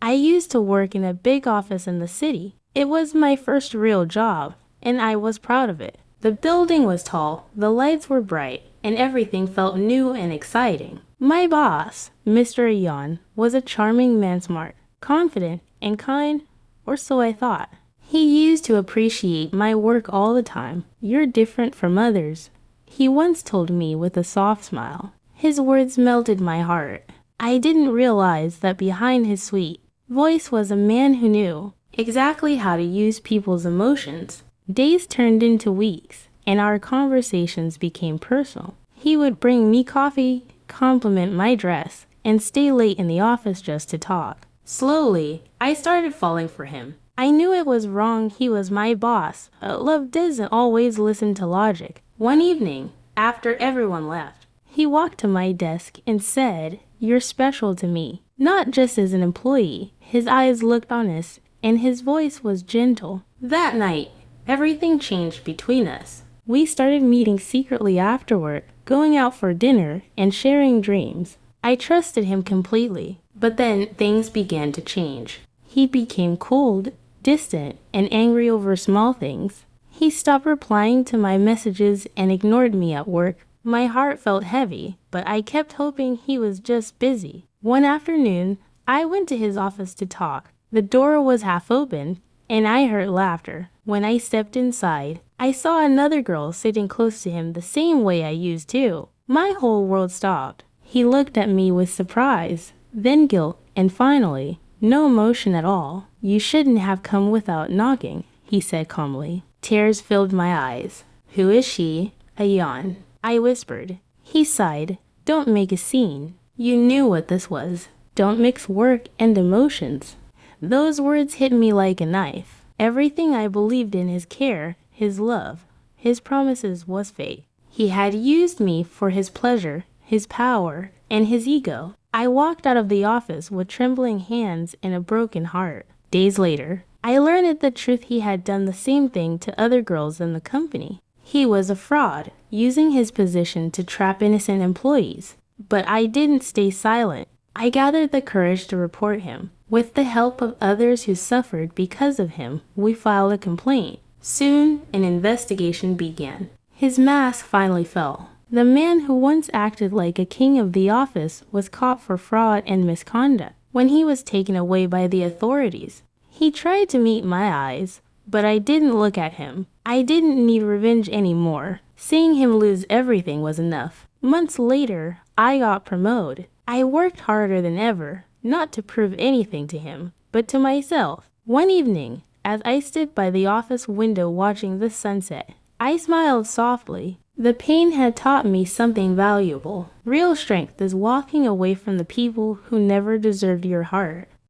I used to work in a big office in the city. It was my first real job, and I was proud of it. The building was tall, the lights were bright, and everything felt new and exciting. My boss, Mr. Ayan, was a charming man, smart, confident, and kind, or so I thought. He used to appreciate my work all the time. "You're different from others," he once told me with a soft smile. His words melted my heart. I didn't realize that behind his sweet voice was a man who knew exactly how to use people's emotions. Days turned into weeks, and our conversations became personal. He would bring me coffee, compliment my dress, and stay late in the office just to talk. Slowly, I started falling for him. I knew it was wrong. He was my boss, but love doesn't always listen to logic. One evening, after everyone left, he walked to my desk and said, "You're special to me, not just as an employee." His eyes looked honest, and his voice was gentle. That night, everything changed between us. We started meeting secretly afterward, going out for dinner, and sharing dreams. I trusted him completely, but then things began to change. He became cold, distant, and angry over small things. He stopped replying to my messages and ignored me at work. My heart felt heavy, but I kept hoping he was just busy. One afternoon, I went to his office to talk. The door was half open, and I heard laughter. When I stepped inside, I saw another girl sitting close to him the same way I used to. My whole world stopped. He looked at me with surprise, then guilt, and finally, no emotion at all. "You shouldn't have come without knocking," he said calmly. Tears filled my eyes. "Who is she?" "Ayan," I whispered. He sighed. "Don't make a scene. You knew what this was. Don't mix work and emotions." Those words hit me like a knife. Everything I believed in, his care, his love, his promises, was fake. He had used me for his pleasure, his power, and his ego. I walked out of the office with trembling hands and a broken heart. Days later, I learned the truth. He had done the same thing to other girls in the company. He was a fraud, using his position to trap innocent employees. But I didn't stay silent. I gathered the courage to report him. With the help of others who suffered because of him, we filed a complaint. Soon, an investigation began. His mask finally fell. The man who once acted like a king of the office was caught for fraud and misconduct. When he was taken away by the authorities, he tried to meet my eyes, but I didn't look at him. I didn't need revenge anymore. Seeing him lose everything was enough. Months later, I got promoted. I worked harder than ever, not to prove anything to him, but to myself. One evening, as I stood by the office window watching the sunset, I smiled softly. The pain had taught me something valuable. Real strength is walking away from the people who never deserved your heart.